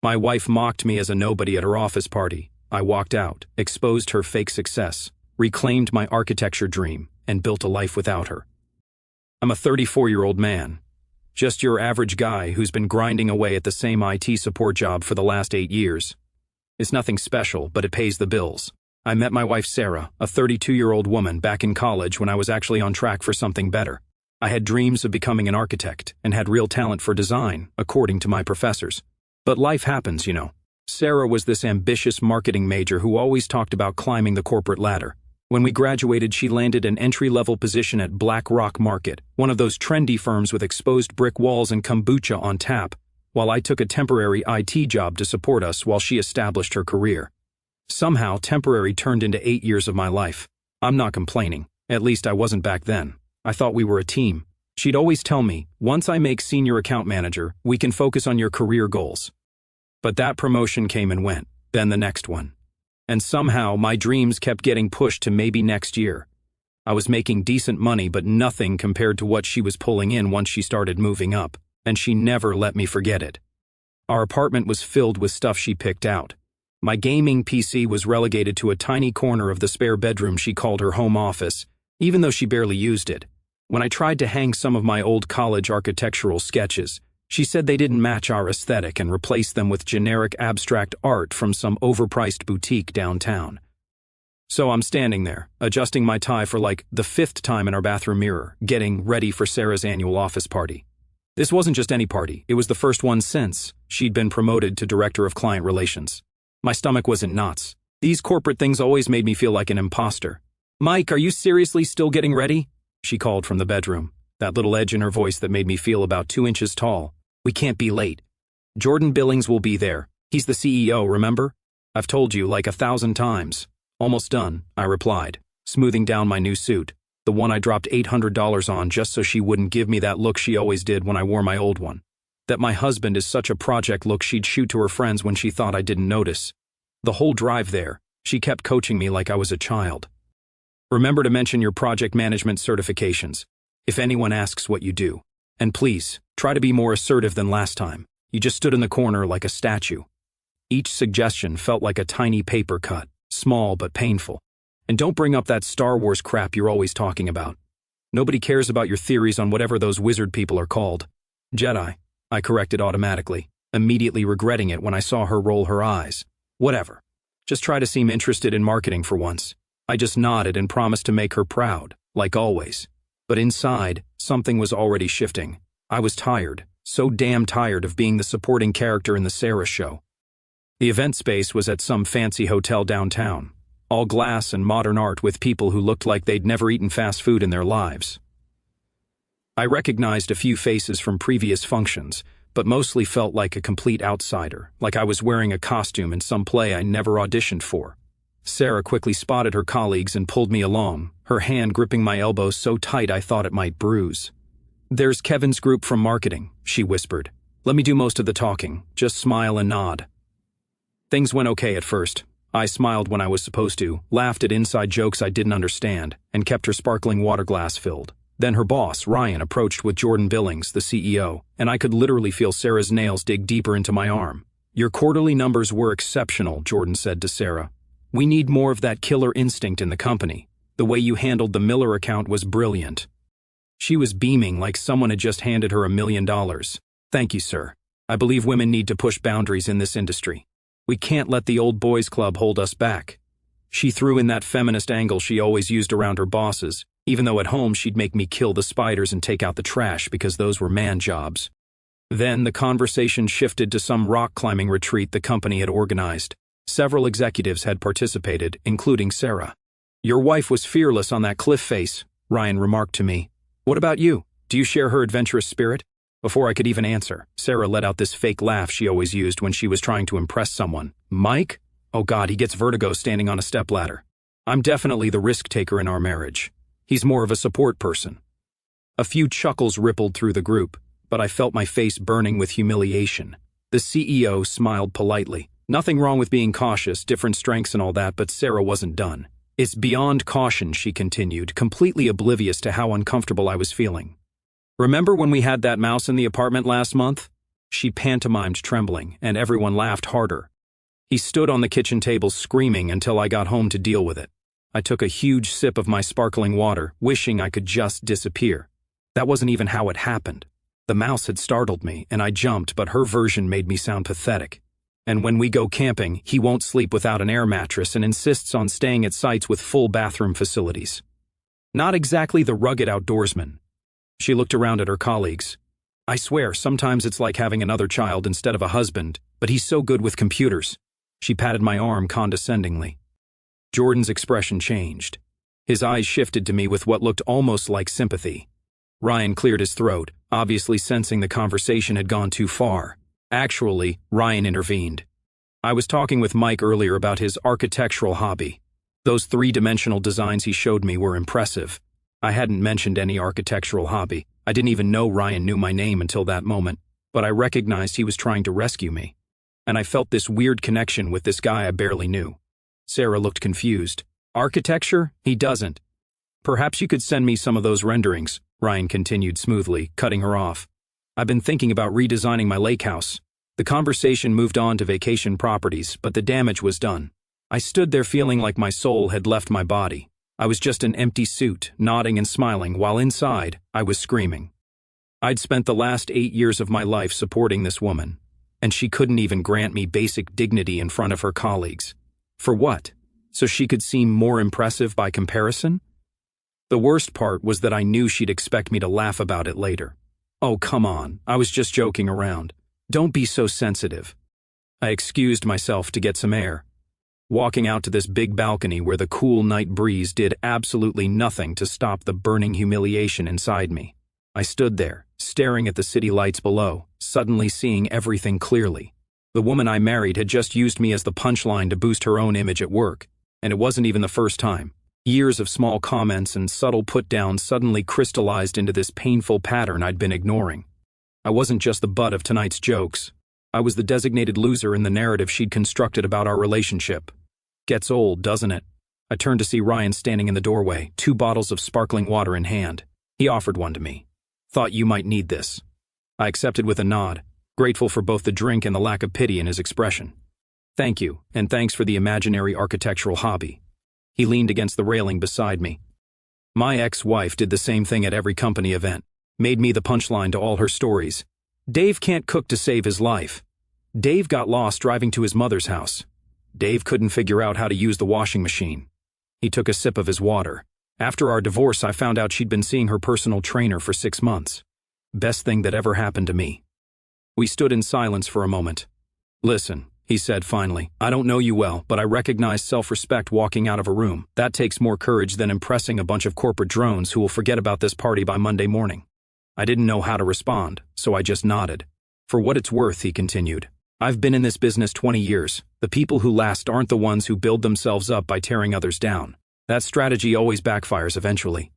My wife mocked me as a nobody at her office party. I walked out, exposed her fake success, reclaimed my architecture dream, and built a life without her. I'm a 34-year-old man. Just your average guy who's been grinding away at the same IT support job for the last 8 years. It's nothing special, but it pays the bills. I met my wife Sarah, a 32-year-old woman, back in college when I was actually on track for something better. I had dreams of becoming an architect and had real talent for design, according to my professors. But life happens, you know. Sarah was this ambitious marketing major who always talked about climbing the corporate ladder. When we graduated, she landed an entry-level position at Black Rock Market, one of those trendy firms with exposed brick walls and kombucha on tap, while I took a temporary IT job to support us while she established her career. Somehow, temporary turned into 8 years of my life. I'm not complaining. At least I wasn't back then. I thought we were a team. She'd always tell me, once I make senior account manager, we can focus on your career goals. But that promotion came and went, then the next one. And somehow, my dreams kept getting pushed to maybe next year. I was making decent money, but nothing compared to what she was pulling in once she started moving up, and she never let me forget it. Our apartment was filled with stuff she picked out. My gaming PC was relegated to a tiny corner of the spare bedroom she called her home office, even though she barely used it. When I tried to hang some of my old college architectural sketches, she said they didn't match our aesthetic and replaced them with generic abstract art from some overpriced boutique downtown. So I'm standing there, adjusting my tie for like the 5th time in our bathroom mirror, getting ready for Sarah's annual office party. This wasn't just any party, it was the first one since she'd been promoted to Director of Client Relations. My stomach was in knots. These corporate things always made me feel like an imposter. "Mike, are you seriously still getting ready?" she called from the bedroom, that little edge in her voice that made me feel about 2 inches tall. "We can't be late. Jordan Billings will be there. He's the CEO, remember? I've told you like 1,000 times." "Almost done," I replied, smoothing down my new suit, the one I dropped $800 on just so she wouldn't give me that look she always did when I wore my old one. That my husband is such a project look she'd shoot to her friends when she thought I didn't notice. The whole drive there, she kept coaching me like I was a child. "Remember to mention your project management certifications, if anyone asks what you do. And please, try to be more assertive than last time. You just stood in the corner like a statue." Each suggestion felt like a tiny paper cut, small but painful. "And don't bring up that Star Wars crap you're always talking about. Nobody cares about your theories on whatever those wizard people are called." "Jedi," I corrected automatically, immediately regretting it when I saw her roll her eyes. "Whatever. Just try to seem interested in marketing for once." I just nodded and promised to make her proud, like always. But inside, something was already shifting. I was tired, so damn tired of being the supporting character in the Sarah show. The event space was at some fancy hotel downtown, all glass and modern art with people who looked like they'd never eaten fast food in their lives. I recognized a few faces from previous functions, but mostly felt like a complete outsider, like I was wearing a costume in some play I never auditioned for. Sarah quickly spotted her colleagues and pulled me along, her hand gripping my elbow so tight I thought it might bruise. "There's Kevin's group from marketing," she whispered. "Let me do most of the talking, just smile and nod." Things went okay at first. I smiled when I was supposed to, laughed at inside jokes I didn't understand, and kept her sparkling water glass filled. Then her boss, Ryan, approached with Jordan Billings, the CEO, and I could literally feel Sarah's nails dig deeper into my arm. "Your quarterly numbers were exceptional," Jordan said to Sarah. "We need more of that killer instinct in the company. The way you handled the Miller account was brilliant." She was beaming like someone had just handed her $1 million. "Thank you, sir. I believe women need to push boundaries in this industry. We can't let the old boys club hold us back." She threw in that feminist angle she always used around her bosses, even though at home she'd make me kill the spiders and take out the trash because those were man jobs. Then the conversation shifted to some rock climbing retreat the company had organized. Several executives had participated, including Sarah. "Your wife was fearless on that cliff face," Ryan remarked to me. "What about you? Do you share her adventurous spirit?" Before I could even answer, Sarah let out this fake laugh she always used when she was trying to impress someone. "Mike? Oh God, he gets vertigo standing on a stepladder. I'm definitely the risk taker in our marriage. He's more of a support person." A few chuckles rippled through the group, but I felt my face burning with humiliation. The CEO smiled politely. "Nothing wrong with being cautious, different strengths and all that," but Sarah wasn't done. "It's beyond caution," she continued, completely oblivious to how uncomfortable I was feeling. "Remember when we had that mouse in the apartment last month?" She pantomimed trembling, and everyone laughed harder. He stood on the kitchen table screaming until I got home to deal with it. I took a huge sip of my sparkling water, wishing I could just disappear. That wasn't even how it happened. The mouse had startled me, and I jumped, but her version made me sound pathetic. And when we go camping, he won't sleep without an air mattress and insists on staying at sites with full bathroom facilities. Not exactly the rugged outdoorsman. She looked around at her colleagues. I swear, sometimes it's like having another child instead of a husband, but he's so good with computers. She patted my arm condescendingly. Jordan's expression changed. His eyes shifted to me with what looked almost like sympathy. Ryan cleared his throat, obviously sensing the conversation had gone too far. Actually, Ryan intervened. I was talking with Mike earlier about his architectural hobby. Those three-dimensional designs he showed me were impressive. I hadn't mentioned any architectural hobby. I didn't even know Ryan knew my name until that moment, but I recognized he was trying to rescue me. And I felt this weird connection with this guy I barely knew. Sarah looked confused. Architecture? He doesn't. Perhaps you could send me some of those renderings, Ryan continued smoothly, cutting her off. I've been thinking about redesigning my lake house. The conversation moved on to vacation properties, but the damage was done. I stood there feeling like my soul had left my body. I was just an empty suit, nodding and smiling, while inside, I was screaming. I'd spent the last 8 years of my life supporting this woman, and she couldn't even grant me basic dignity in front of her colleagues. For what? So she could seem more impressive by comparison? The worst part was that I knew she'd expect me to laugh about it later. Oh, come on, I was just joking around. Don't be so sensitive. I excused myself to get some air, walking out to this big balcony where the cool night breeze did absolutely nothing to stop the burning humiliation inside me. I stood there, staring at the city lights below, suddenly seeing everything clearly. The woman I married had just used me as the punchline to boost her own image at work, and it wasn't even the first time. Years of small comments and subtle put-downs suddenly crystallized into this painful pattern I'd been ignoring. I wasn't just the butt of tonight's jokes. I was the designated loser in the narrative she'd constructed about our relationship. Gets old, doesn't it? I turned to see Ryan standing in the doorway, 2 bottles of sparkling water in hand. He offered one to me. Thought you might need this. I accepted with a nod, grateful for both the drink and the lack of pity in his expression. Thank you, and thanks for the imaginary architectural hobby. He leaned against the railing beside me. My ex-wife did the same thing at every company event, made me the punchline to all her stories. Dave can't cook to save his life. Dave got lost driving to his mother's house. Dave couldn't figure out how to use the washing machine. He took a sip of his water. After our divorce, I found out she'd been seeing her personal trainer for 6 months. Best thing that ever happened to me. We stood in silence for a moment. Listen, he said finally, I don't know you well, but I recognize self-respect walking out of a room. That takes more courage than impressing a bunch of corporate drones who will forget about this party by Monday morning. I didn't know how to respond, so I just nodded. For what it's worth, he continued, I've been in this business 20 years. The people who last aren't the ones who build themselves up by tearing others down. That strategy always backfires eventually.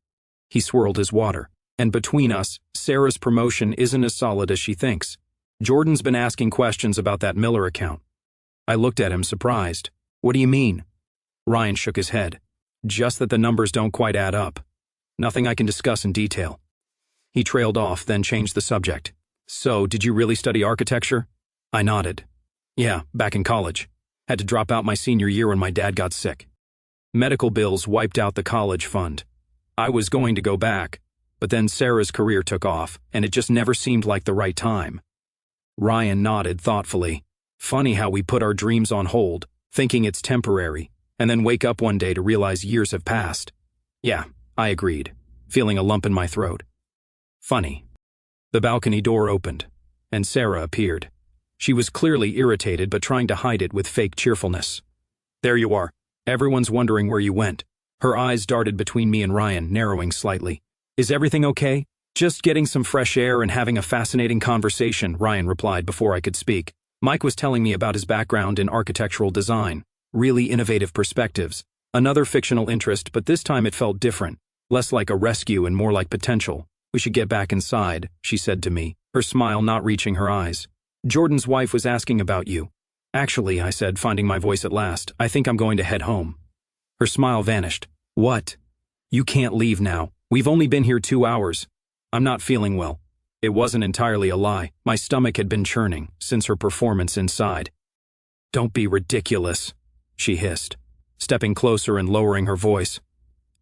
He swirled his water. And between us, Sarah's promotion isn't as solid as she thinks. Jordan's been asking questions about that Miller account. I looked at him surprised. What do you mean? Ryan shook his head. Just that the numbers don't quite add up. Nothing I can discuss in detail. He trailed off, then changed the subject. So, did you really study architecture? I nodded. Yeah, back in college. Had to drop out my senior year when my dad got sick. Medical bills wiped out the college fund. I was going to go back, but then Sarah's career took off, and it just never seemed like the right time. Ryan nodded thoughtfully. Funny how we put our dreams on hold, thinking it's temporary, and then wake up one day to realize years have passed. Yeah, I agreed, feeling a lump in my throat. Funny. The balcony door opened, and Sarah appeared. She was clearly irritated but trying to hide it with fake cheerfulness. There you are. Everyone's wondering where you went. Her eyes darted between me and Ryan, narrowing slightly. Is everything okay? Just getting some fresh air and having a fascinating conversation, Ryan replied before I could speak. Mike was telling me about his background in architectural design. Really innovative perspectives. Another fictional interest, but this time it felt different. Less like a rescue and more like potential. We should get back inside, she said to me, her smile not reaching her eyes. Jordan's wife was asking about you. Actually, I said, finding my voice at last, I think I'm going to head home. Her smile vanished. What? You can't leave now. We've only been here 2 hours. I'm not feeling well. It wasn't entirely a lie. My stomach had been churning since her performance inside. "Don't be ridiculous," she hissed, stepping closer and lowering her voice.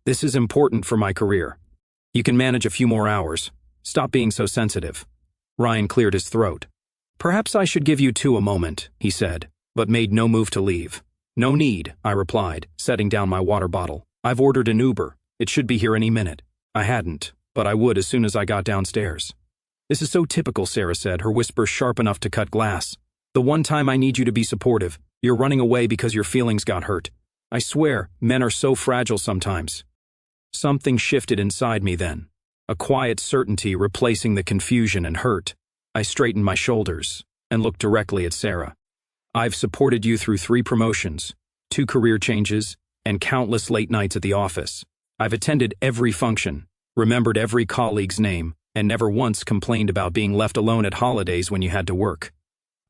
"This is important for my career. You can manage a few more hours. Stop being so sensitive." Ryan cleared his throat. "Perhaps I should give you two a moment," he said, but made no move to leave. "No need," I replied, setting down my water bottle. "I've ordered an Uber. It should be here any minute." I hadn't, but I would as soon as I got downstairs. "This is so typical," Sarah said, her whisper sharp enough to cut glass. "The one time I need you to be supportive, you're running away because your feelings got hurt. I swear, men are so fragile sometimes." Something shifted inside me then, a quiet certainty replacing the confusion and hurt. I straightened my shoulders and looked directly at Sarah. "I've supported you through 3 promotions, 2 career changes, and countless late nights at the office. I've attended every function, remembered every colleague's name, and never once complained about being left alone at holidays when you had to work.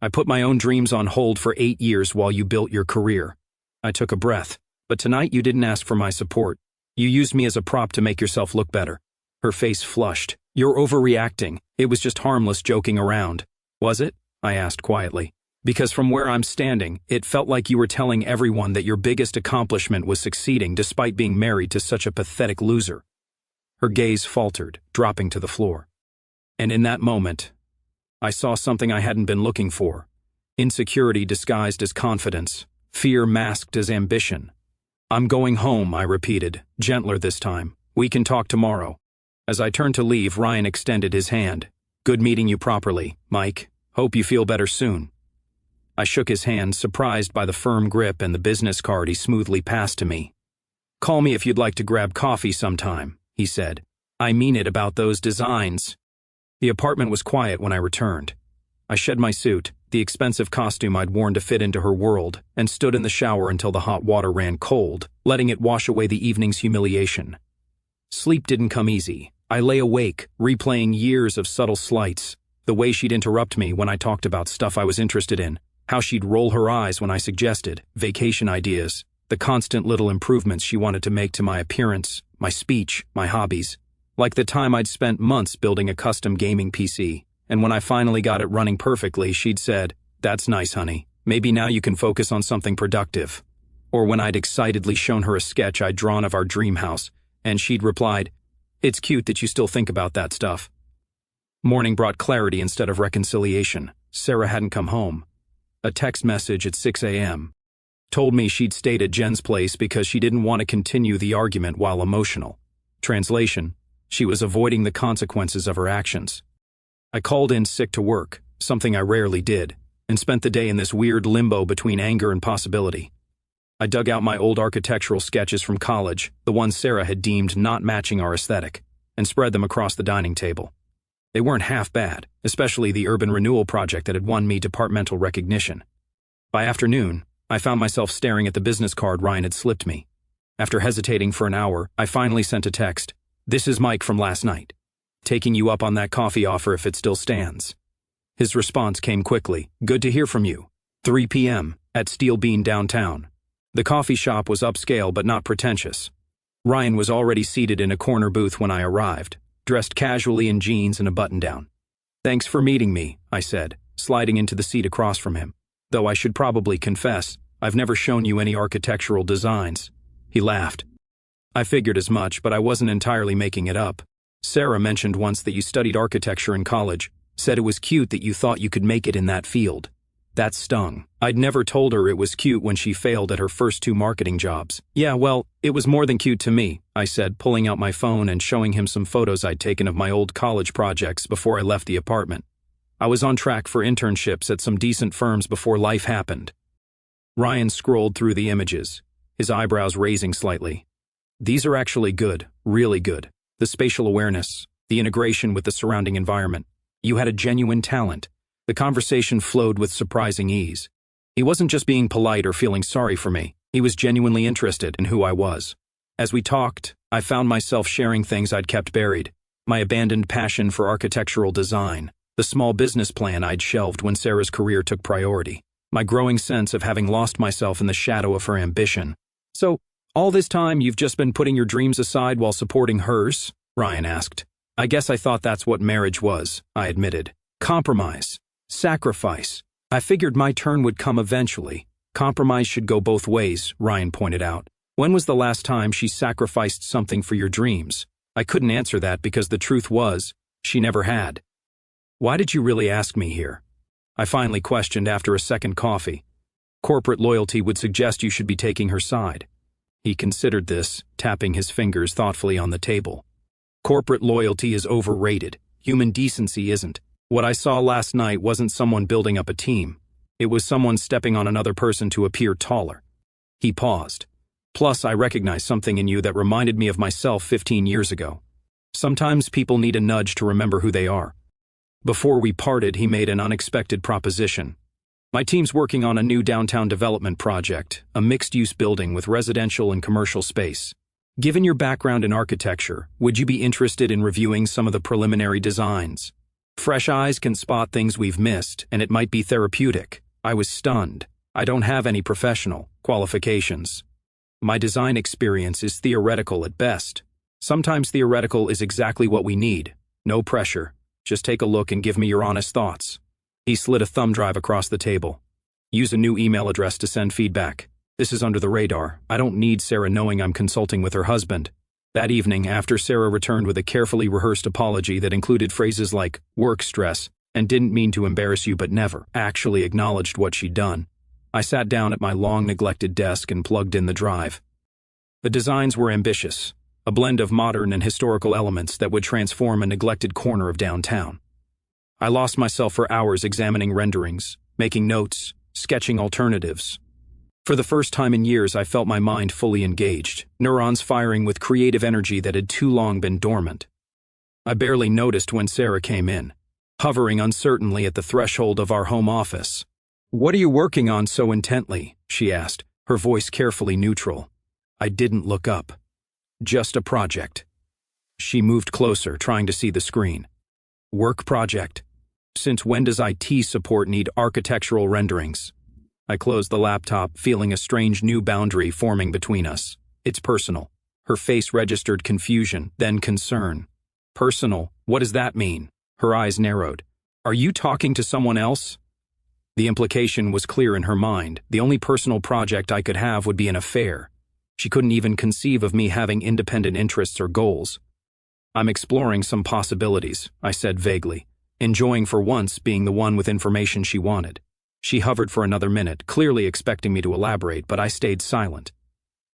I put my own dreams on hold for 8 years while you built your career." I took a breath. "But tonight you didn't ask for my support. You used me as a prop to make yourself look better." Her face flushed. "You're overreacting. It was just harmless joking around." "Was it?" I asked quietly. "Because from where I'm standing, it felt like you were telling everyone that your biggest accomplishment was succeeding despite being married to such a pathetic loser." Her gaze faltered, dropping to the floor. And in that moment, I saw something I hadn't been looking for. Insecurity disguised as confidence, fear masked as ambition. "I'm going home," I repeated, gentler this time. "We can talk tomorrow." As I turned to leave, Ryan extended his hand. "Good meeting you properly, Mike. Hope you feel better soon." I shook his hand, surprised by the firm grip and the business card he smoothly passed to me. "Call me if you'd like to grab coffee sometime," he said. "I mean it about those designs." The apartment was quiet when I returned. I shed my suit, the expensive costume I'd worn to fit into her world, and stood in the shower until the hot water ran cold, letting it wash away the evening's humiliation. Sleep didn't come easy. I lay awake, replaying years of subtle slights, the way she'd interrupt me when I talked about stuff I was interested in, how she'd roll her eyes when I suggested vacation ideas, the constant little improvements she wanted to make to my appearance, my speech, my hobbies. Like the time I'd spent months building a custom gaming PC, and when I finally got it running perfectly, she'd said, "That's nice, honey. Maybe now you can focus on something productive." Or when I'd excitedly shown her a sketch I'd drawn of our dream house, and she'd replied, "It's cute that you still think about that stuff." Morning brought clarity instead of reconciliation. Sarah hadn't come home. A text message at 6 a.m. told me she'd stayed at Jen's place because she didn't want to continue the argument while emotional. Translation: she was avoiding the consequences of her actions. I called in sick to work, something I rarely did, and spent the day in this weird limbo between anger and possibility. I dug out my old architectural sketches from college, the ones Sarah had deemed not matching our aesthetic, and spread them across the dining table. They weren't half bad, especially the urban renewal project that had won me departmental recognition. By afternoon, I found myself staring at the business card Ryan had slipped me. After hesitating for an hour, I finally sent a text. "This is Mike from last night. Taking you up on that coffee offer if it still stands." His response came quickly. "Good to hear from you. 3 p.m. at Steel Bean downtown." The coffee shop was upscale but not pretentious. Ryan was already seated in a corner booth when I arrived, dressed casually in jeans and a button-down. "Thanks for meeting me," I said, sliding into the seat across from him. "Though I should probably confess, I've never shown you any architectural designs." He laughed. "I figured as much, but I wasn't entirely making it up. Sarah mentioned once that you studied architecture in college, said it was cute that you thought you could make it in that field." That stung. I'd never told her it was cute when she failed at her first 2 marketing jobs. "Yeah, well, it was more than cute to me," I said, pulling out my phone and showing him some photos I'd taken of my old college projects before I left the apartment. I was on track for internships at some decent firms before life happened. Ryan scrolled through the images, his eyebrows raising slightly. "These are actually good, really good. The spatial awareness, the integration with the surrounding environment. You had a genuine talent." The conversation flowed with surprising ease. He wasn't just being polite or feeling sorry for me. He was genuinely interested in who I was. As we talked, I found myself sharing things I'd kept buried. My abandoned passion for architectural design, the small business plan I'd shelved when Sarah's career took priority, my growing sense of having lost myself in the shadow of her ambition. "So, all this time you've just been putting your dreams aside while supporting hers?" Ryan asked. I guess I thought that's what marriage was, I admitted. Compromise. Sacrifice. I figured my turn would come eventually. Compromise should go both ways, Ryan pointed out. When was the last time she sacrificed something for your dreams? I couldn't answer that because the truth was, she never had. Why did you really ask me here? I finally questioned after a second coffee. Corporate loyalty would suggest you should be taking her side. He considered this, tapping his fingers thoughtfully on the table. Corporate loyalty is overrated. Human decency isn't. What I saw last night wasn't someone building up a team. It was someone stepping on another person to appear taller. He paused. Plus, I recognized something in you that reminded me of myself 15 years ago. Sometimes people need a nudge to remember who they are. Before we parted, he made an unexpected proposition. My team's working on a new downtown development project, a mixed-use building with residential and commercial space. Given your background in architecture, would you be interested in reviewing some of the preliminary designs? Fresh eyes can spot things we've missed, and it might be therapeutic. I was stunned. I don't have any professional qualifications. My design experience is theoretical at best. Sometimes theoretical is exactly what we need. No pressure. Just take a look and give me your honest thoughts. He slid a thumb drive across the table. Use a new email address to send feedback. This is under the radar. I don't need Sarah knowing I'm consulting with her husband. That evening, after Sarah returned with a carefully rehearsed apology that included phrases like work stress and didn't mean to embarrass you but never actually acknowledged what she'd done, I sat down at my long-neglected desk and plugged in the drive. The designs were ambitious, a blend of modern and historical elements that would transform a neglected corner of downtown. I lost myself for hours examining renderings, making notes, sketching alternatives. For the first time in years, I felt my mind fully engaged, neurons firing with creative energy that had too long been dormant. I barely noticed when Sarah came in, hovering uncertainly at the threshold of our home office. "What are you working on so intently?" she asked, her voice carefully neutral. I didn't look up. "Just a project." She moved closer, trying to see the screen. "Work project? Since when does IT support need architectural renderings?" I closed the laptop, feeling a strange new boundary forming between us. "It's personal." Her face registered confusion, then concern. "Personal? What does that mean?" Her eyes narrowed. "Are you talking to someone else?" The implication was clear in her mind. The only personal project I could have would be an affair. She couldn't even conceive of me having independent interests or goals. "I'm exploring some possibilities," I said vaguely, enjoying for once being the one with information she wanted. She hovered for another minute, clearly expecting me to elaborate, but I stayed silent.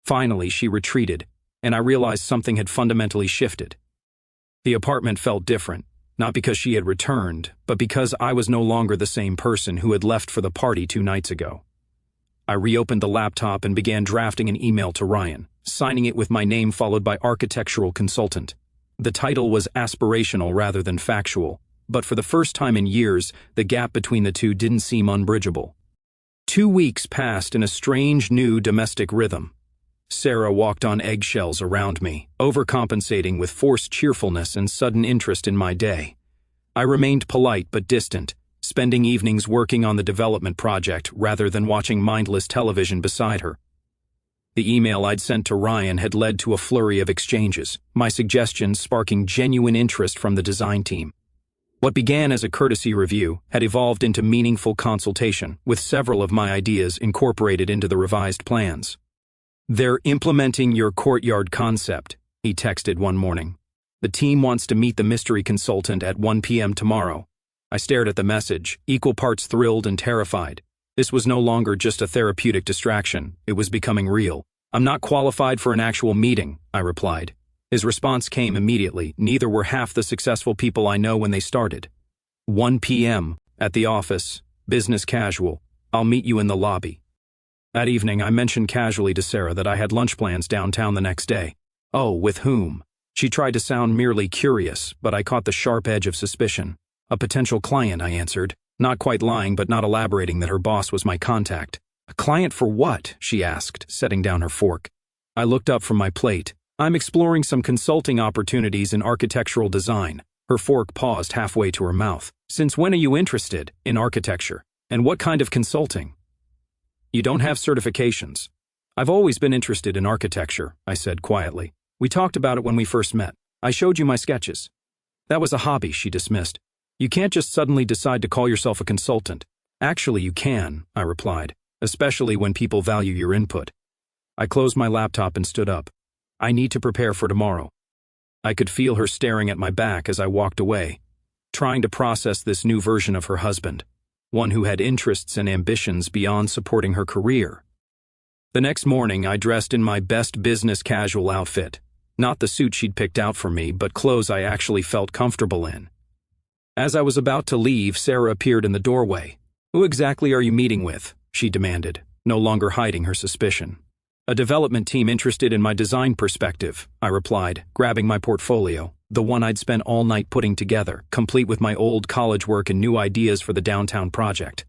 Finally, she retreated, and I realized something had fundamentally shifted. The apartment felt different, not because she had returned, but because I was no longer the same person who had left for the party 2 nights ago. I reopened the laptop and began drafting an email to Ryan, signing it with my name followed by architectural consultant. The title was aspirational rather than factual, but for the first time in years, the gap between the two didn't seem unbridgeable. 2 weeks passed in a strange new domestic rhythm. Sarah walked on eggshells around me, overcompensating with forced cheerfulness and sudden interest in my day. I remained polite but distant, spending evenings working on the development project rather than watching mindless television beside her. The email I'd sent to Ryan had led to a flurry of exchanges, my suggestions sparking genuine interest from the design team. What began as a courtesy review had evolved into meaningful consultation, with several of my ideas incorporated into the revised plans. "They're implementing your courtyard concept," he texted one morning. "The team wants to meet the mystery consultant at 1 p.m. tomorrow." I stared at the message, equal parts thrilled and terrified. This was no longer just a therapeutic distraction, it was becoming real. "I'm not qualified for an actual meeting," I replied. His response came immediately. "Neither were half the successful people I know when they started." 1 p.m. at the office, business casual. "I'll meet you in the lobby." That evening, I mentioned casually to Sarah that I had lunch plans downtown the next day. "Oh, with whom?" She tried to sound merely curious, but I caught the sharp edge of suspicion. "A potential client," I answered, not quite lying but not elaborating that her boss was my contact. "A client for what?" she asked, setting down her fork. I looked up from my plate. "I'm exploring some consulting opportunities in architectural design." Her fork paused halfway to her mouth. "Since when are you interested in architecture? And what kind of consulting?" "You don't have certifications." "I've always been interested in architecture," I said quietly. "We talked about it when we first met. I showed you my sketches." That was a hobby, she dismissed. You can't just suddenly decide to call yourself a consultant. Actually, you can, I replied, especially when people value your input. I closed my laptop and stood up. I need to prepare for tomorrow. I could feel her staring at my back as I walked away, trying to process this new version of her husband, one who had interests and ambitions beyond supporting her career. The next morning, I dressed in my best business casual outfit. Not the suit she'd picked out for me, but clothes I actually felt comfortable in. As I was about to leave, Sarah appeared in the doorway. "Who exactly are you meeting with?" she demanded, no longer hiding her suspicion. "A development team interested in my design perspective," I replied, grabbing my portfolio, the one I'd spent all night putting together, complete with my old college work and new ideas for the downtown project.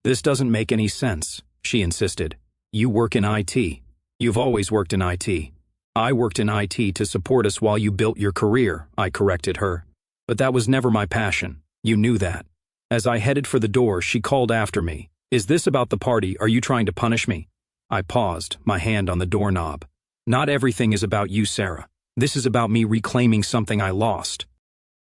"This doesn't make any sense," she insisted. "You work in IT. You've always worked in IT. I worked in IT to support us while you built your career," I corrected her. "But that was never my passion. You knew that." As I headed for the door, she called after me. "Is this about the party? Are you trying to punish me?" I paused, my hand on the doorknob. "Not everything is about you, Sarah. This is about me reclaiming something I lost."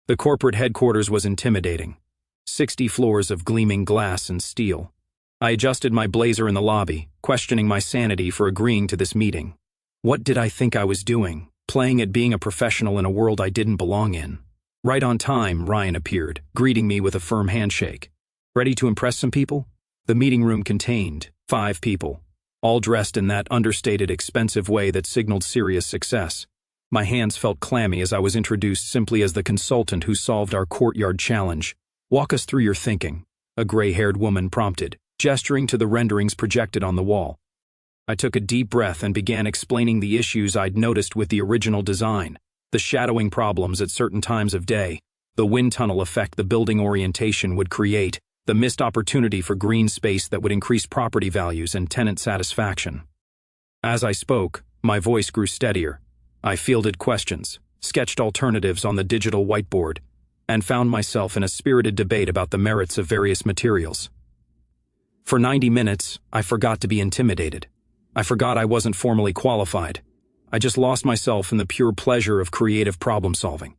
The corporate headquarters was intimidating. 60 floors of gleaming glass and steel. I adjusted my blazer in the lobby, questioning my sanity for agreeing to this meeting. What did I think I was doing, playing at being a professional in a world I didn't belong in? Right on time, Ryan appeared, greeting me with a firm handshake. "Ready to impress some people?" The meeting room contained 5 people, all dressed in that understated, expensive way that signaled serious success. My hands felt clammy as I was introduced simply as the consultant who solved our courtyard challenge. "Walk us through your thinking," a gray-haired woman prompted, gesturing to the renderings projected on the wall. I took a deep breath and began explaining the issues I'd noticed with the original design, the shadowing problems at certain times of day, the wind tunnel effect the building orientation would create, the missed opportunity for green space that would increase property values and tenant satisfaction. As I spoke, my voice grew steadier. I fielded questions, sketched alternatives on the digital whiteboard, and found myself in a spirited debate about the merits of various materials. For 90 minutes, I forgot to be intimidated. I forgot I wasn't formally qualified. I just lost myself in the pure pleasure of creative problem-solving.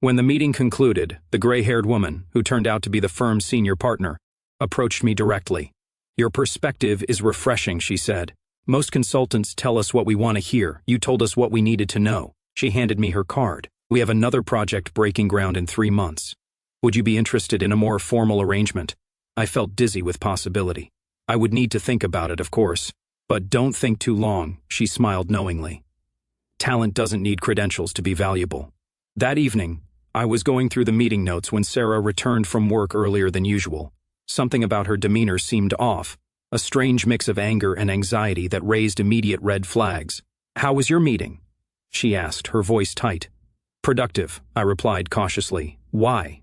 When the meeting concluded, the gray-haired woman, who turned out to be the firm's senior partner, approached me directly. "Your perspective is refreshing," she said. "Most consultants tell us what we want to hear. You told us what we needed to know." She handed me her card. "We have another project breaking ground in 3 months. Would you be interested in a more formal arrangement?" I felt dizzy with possibility. I would need to think about it, of course. "But don't think too long," she smiled knowingly. "Talent doesn't need credentials to be valuable." That evening, I was going through the meeting notes when Sarah returned from work earlier than usual. Something about her demeanor seemed off, a strange mix of anger and anxiety that raised immediate red flags. "How was your meeting?" she asked, her voice tight. "Productive," I replied cautiously. "Why?"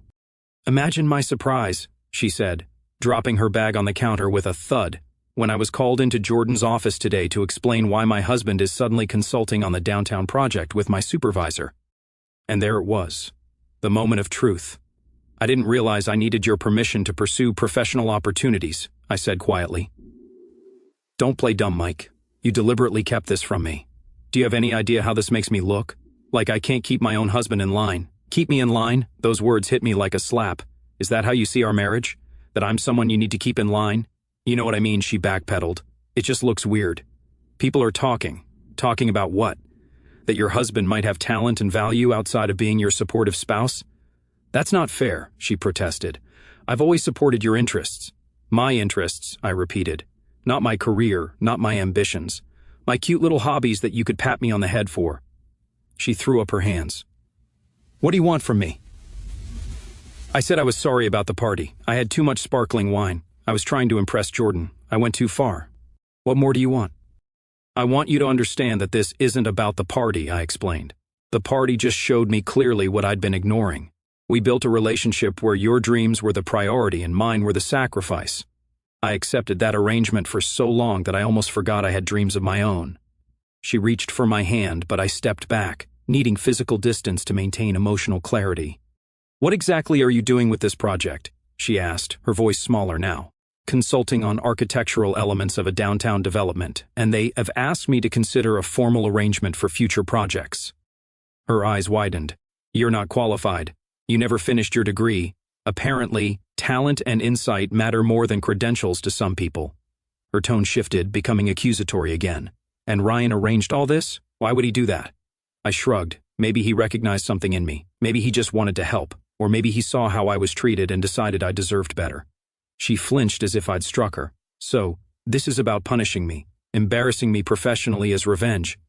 "Imagine my surprise," she said, dropping her bag on the counter with a thud, "when I was called into Jordan's office today to explain why my husband is suddenly consulting on the downtown project with my supervisor." And there it was, the moment of truth. "I didn't realize I needed your permission to pursue professional opportunities," I said quietly. "Don't play dumb, Mike. You deliberately kept this from me. Do you have any idea how this makes me look? Like I can't keep my own husband in line." "Keep me in line?" Those words hit me like a slap. "Is that how you see our marriage? That I'm someone you need to keep in line?" "You know what I mean," she backpedaled. "It just looks weird. People are talking. Talking about what? That your husband might have talent and value outside of being your supportive spouse? That's not fair," she protested. "I've always supported your interests." "My interests," I repeated. "Not my career, not my ambitions. My cute little hobbies that you could pat me on the head for." She threw up her hands. "What do you want from me?" I said I was sorry about the party. I had too much sparkling wine. I was trying to impress Jordan. I went too far. "What more do you want?" "I want you to understand that this isn't about the party," I explained. "The party just showed me clearly what I'd been ignoring. We built a relationship where your dreams were the priority and mine were the sacrifice. I accepted that arrangement for so long that I almost forgot I had dreams of my own." She reached for my hand, but I stepped back, needing physical distance to maintain emotional clarity. "What exactly are you doing with this project?" she asked, her voice smaller now. "Consulting on architectural elements of a downtown development, and they have asked me to consider a formal arrangement for future projects." Her eyes widened. "You're not qualified. You never finished your degree. Apparently, talent and insight matter more than credentials to some people." Her tone shifted, becoming accusatory again. "And Ryan arranged all this? Why would he do that?" I shrugged. Maybe he recognized something in me. Maybe he just wanted to help. Or maybe he saw how I was treated and decided I deserved better. She flinched as if I'd struck her. "So, this is about punishing me, embarrassing me professionally as revenge."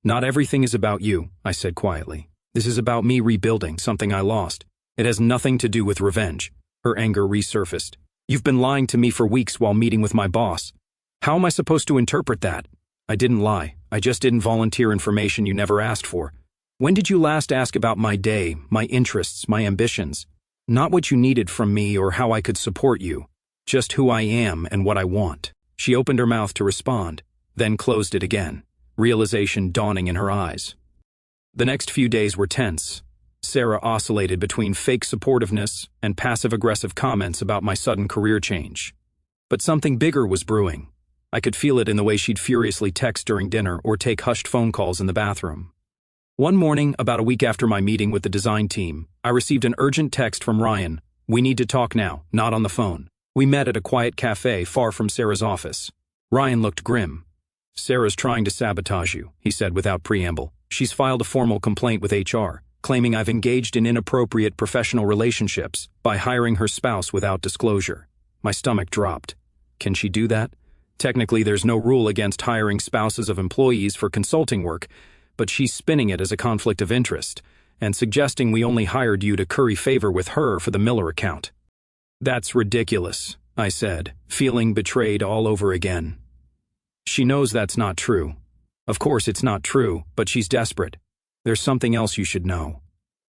"Not everything is about you," I said quietly. "This is about me rebuilding something I lost. It has nothing to do with revenge." Her anger resurfaced. "You've been lying to me for weeks while meeting with my boss. How am I supposed to interpret that?" "I didn't lie. I just didn't volunteer information you never asked for. When did you last ask about my day, my interests, my ambitions? Not what you needed from me or how I could support you. Just who I am and what I want." She opened her mouth to respond, then closed it again, realization dawning in her eyes. The next few days were tense. Sarah oscillated between fake supportiveness and passive-aggressive comments about my sudden career change. But something bigger was brewing. I could feel it in the way she'd furiously text during dinner or take hushed phone calls in the bathroom. One morning, about a week after my meeting with the design team, I received an urgent text from Ryan. "We need to talk now, not on the phone." We met at a quiet cafe far from Sarah's office. Ryan looked grim. "Sarah's trying to sabotage you," he said without preamble. "She's filed a formal complaint with HR, claiming I've engaged in inappropriate professional relationships by hiring her spouse without disclosure." My stomach dropped. Can she do that? Technically, there's no rule against hiring spouses of employees for consulting work, but she's spinning it as a conflict of interest and suggesting we only hired you to curry favor with her for the Miller account. "That's ridiculous," I said, feeling betrayed all over again. "She knows that's not true." "Of course it's not true, but she's desperate. There's something else you should know."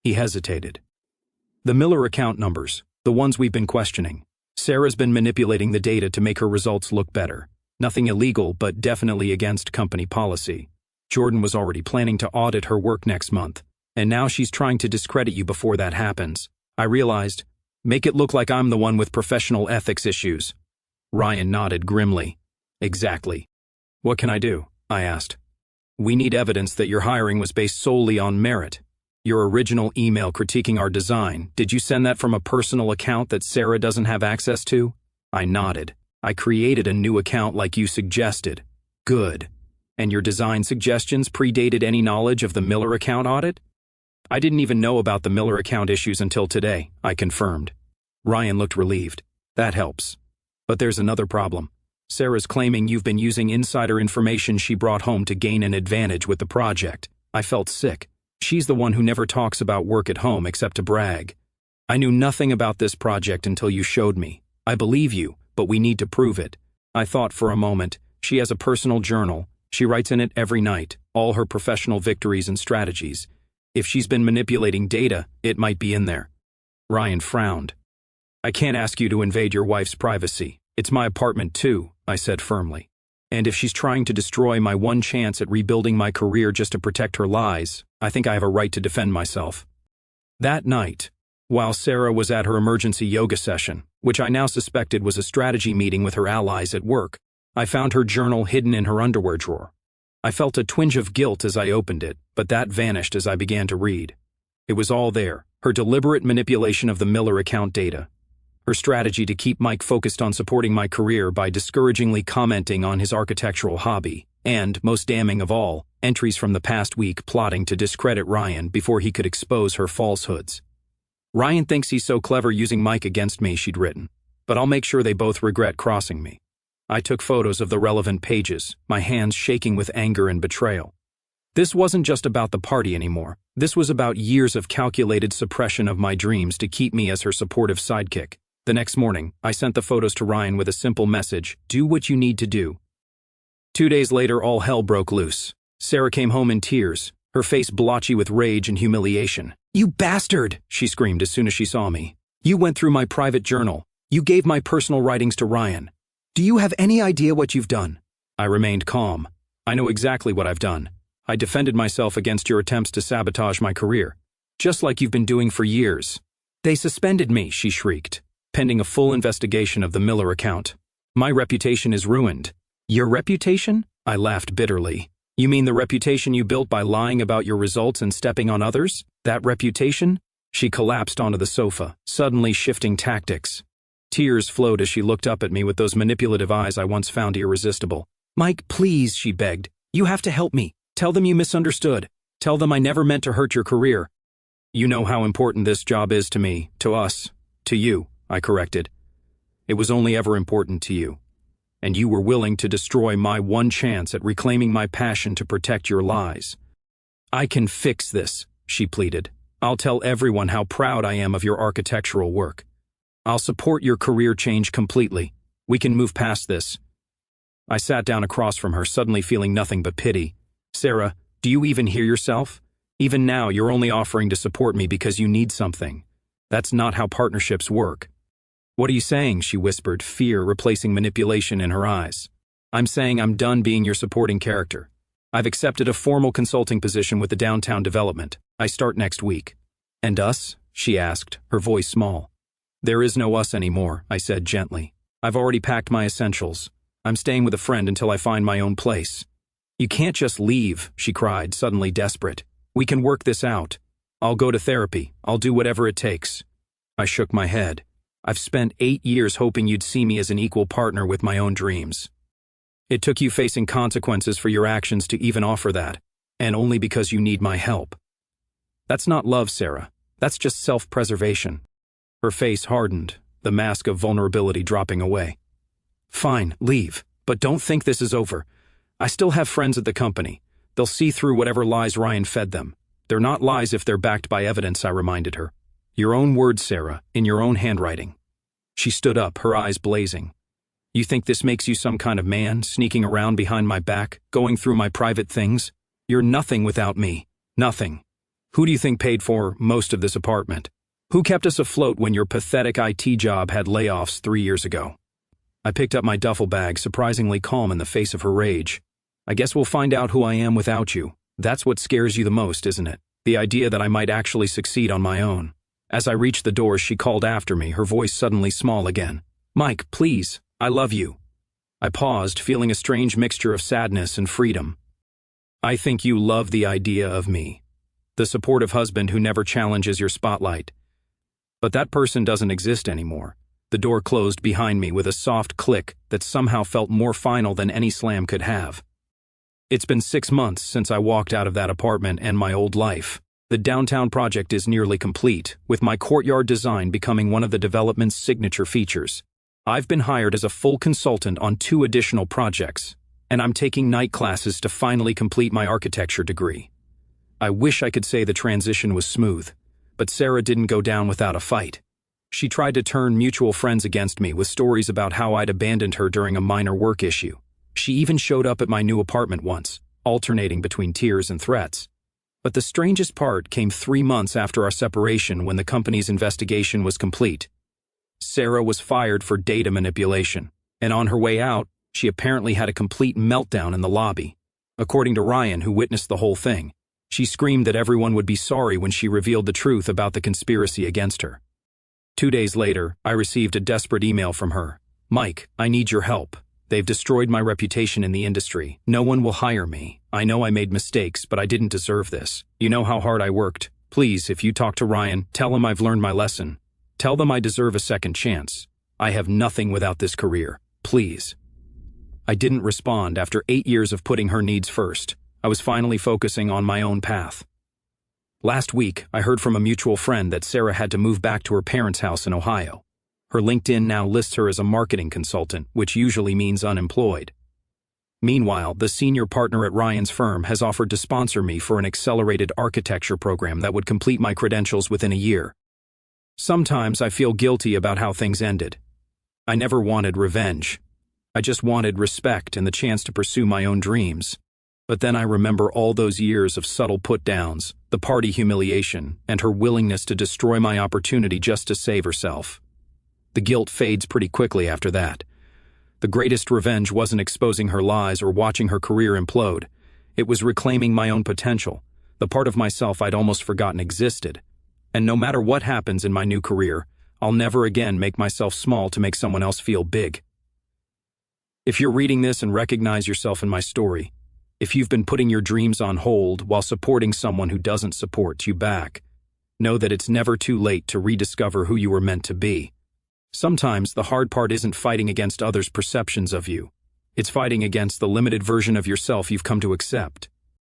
He hesitated. "The Miller account numbers, the ones we've been questioning. Sarah's been manipulating the data to make her results look better. Nothing illegal, but definitely against company policy. Jordan was already planning to audit her work next month, and now she's trying to discredit you before that happens." I realized. "Make it look like I'm the one with professional ethics issues." Ryan nodded grimly. "Exactly. What can I do?" I asked. "We need evidence that your hiring was based solely on merit. Your original email critiquing our design, did you send that from a personal account that Sarah doesn't have access to?" I nodded. "I created a new account like you suggested." "Good. And your design suggestions predated any knowledge of the Miller account audit?" "I didn't even know about the Miller account issues until today," I confirmed. Ryan looked relieved. "That helps. But there's another problem. Sarah's claiming you've been using insider information she brought home to gain an advantage with the project." I felt sick. She's the one who never talks about work at home except to brag. "I knew nothing about this project until you showed me. I believe you, but we need to prove it." I thought for a moment. She has a personal journal. She writes in it every night, all her professional victories and strategies. If she's been manipulating data, it might be in there. Ryan frowned. "I can't ask you to invade your wife's privacy. It's my apartment too," I said firmly. "And if she's trying to destroy my one chance at rebuilding my career just to protect her lies, I think I have a right to defend myself." That night, while Sarah was at her emergency yoga session, which I now suspected was a strategy meeting with her allies at work, I found her journal hidden in her underwear drawer. I felt a twinge of guilt as I opened it, but that vanished as I began to read. It was all there, her deliberate manipulation of the Miller account data, her strategy to keep Mike focused on supporting my career by discouragingly commenting on his architectural hobby, and, most damning of all, entries from the past week plotting to discredit Ryan before he could expose her falsehoods. "Ryan thinks he's so clever using Mike against me," she'd written, "but I'll make sure they both regret crossing me." I took photos of the relevant pages, my hands shaking with anger and betrayal. This wasn't just about the party anymore. This was about years of calculated suppression of my dreams to keep me as her supportive sidekick. The next morning, I sent the photos to Ryan with a simple message: "Do what you need to do." 2 days later, all hell broke loose. Sarah came home in tears, her face blotchy with rage and humiliation. "You bastard!" she screamed as soon as she saw me. "You went through my private journal. You gave my personal writings to Ryan. Do you have any idea what you've done?" I remained calm. "I know exactly what I've done. I defended myself against your attempts to sabotage my career, just like you've been doing for years." "They suspended me," she shrieked, pending a full investigation of the Miller account. "My reputation is ruined." "Your reputation?" I laughed bitterly. "You mean the reputation you built by lying about your results and stepping on others? That reputation?" She collapsed onto the sofa, suddenly shifting tactics. Tears flowed as she looked up at me with those manipulative eyes I once found irresistible. "Mike, please," she begged. "You have to help me. Tell them you misunderstood. Tell them I never meant to hurt your career." "You know how important this job is to me, to us, to you," I corrected. "It was only ever important to you. And you were willing to destroy my one chance at reclaiming my passion to protect your lies." "I can fix this," she pleaded. "I'll tell everyone how proud I am of your architectural work. I'll support your career change completely. We can move past this." I sat down across from her, suddenly feeling nothing but pity. "Sarah, do you even hear yourself? Even now, you're only offering to support me because you need something. That's not how partnerships work." "What are you saying?" she whispered, fear replacing manipulation in her eyes. "I'm saying I'm done being your supporting character. I've accepted a formal consulting position with the downtown development. I start next week." "And us?" she asked, her voice small. "There is no us anymore," I said gently. "I've already packed my essentials. I'm staying with a friend until I find my own place." "You can't just leave," she cried, suddenly desperate. "We can work this out. I'll go to therapy. I'll do whatever it takes." I shook my head. "I've spent 8 years hoping you'd see me as an equal partner with my own dreams. It took you facing consequences for your actions to even offer that, and only because you need my help. That's not love, Sarah. That's just self-preservation." Her face hardened, the mask of vulnerability dropping away. "Fine, leave, but don't think this is over. I still have friends at the company. They'll see through whatever lies Ryan fed them. They're not lies if they're backed by evidence," I reminded her. "Your own words, Sarah, in your own handwriting." She stood up, her eyes blazing. "You think this makes you some kind of man, sneaking around behind my back, going through my private things? You're nothing without me. Nothing. Who do you think paid for most of this apartment? Who kept us afloat when your pathetic IT job had layoffs 3 years ago?" I picked up my duffel bag, surprisingly calm in the face of her rage. "I guess we'll find out who I am without you. That's what scares you the most, isn't it? The idea that I might actually succeed on my own." As I reached the door, she called after me, her voice suddenly small again. "Mike, please, I love you." I paused, feeling a strange mixture of sadness and freedom. "I think you love the idea of me. The supportive husband who never challenges your spotlight. But that person doesn't exist anymore." The door closed behind me with a soft click that somehow felt more final than any slam could have. It's been 6 months since I walked out of that apartment and my old life. The downtown project is nearly complete, with my courtyard design becoming one of the development's signature features. I've been hired as a full consultant on 2 additional projects, and I'm taking night classes to finally complete my architecture degree. I wish I could say the transition was smooth, but Sarah didn't go down without a fight. She tried to turn mutual friends against me with stories about how I'd abandoned her during a minor work issue. She even showed up at my new apartment once, alternating between tears and threats. But the strangest part came 3 months after our separation, when the company's investigation was complete. Sarah was fired for data manipulation, and on her way out, she apparently had a complete meltdown in the lobby. According to Ryan, who witnessed the whole thing, she screamed that everyone would be sorry when she revealed the truth about the conspiracy against her. 2 days later, I received a desperate email from her. "Mike, I need your help. They've destroyed my reputation in the industry. No one will hire me. I know I made mistakes, but I didn't deserve this. You know how hard I worked. Please, if you talk to Ryan, tell him I've learned my lesson. Tell them I deserve a second chance. I have nothing without this career. Please." I didn't respond after 8 years of putting her needs first. I was finally focusing on my own path. Last week, I heard from a mutual friend that Sarah had to move back to her parents' house in Ohio. Her LinkedIn now lists her as a marketing consultant, which usually means unemployed. Meanwhile, the senior partner at Ryan's firm has offered to sponsor me for an accelerated architecture program that would complete my credentials within a year. Sometimes I feel guilty about how things ended. I never wanted revenge. I just wanted respect and the chance to pursue my own dreams. But then I remember all those years of subtle put-downs, the party humiliation, and her willingness to destroy my opportunity just to save herself. The guilt fades pretty quickly after that. The greatest revenge wasn't exposing her lies or watching her career implode. It was reclaiming my own potential, the part of myself I'd almost forgotten existed. And no matter what happens in my new career, I'll never again make myself small to make someone else feel big. If you're reading this and recognize yourself in my story, if you've been putting your dreams on hold while supporting someone who doesn't support you back, know that it's never too late to rediscover who you were meant to be. Sometimes the hard part isn't fighting against others' perceptions of you. It's fighting against the limited version of yourself you've come to accept.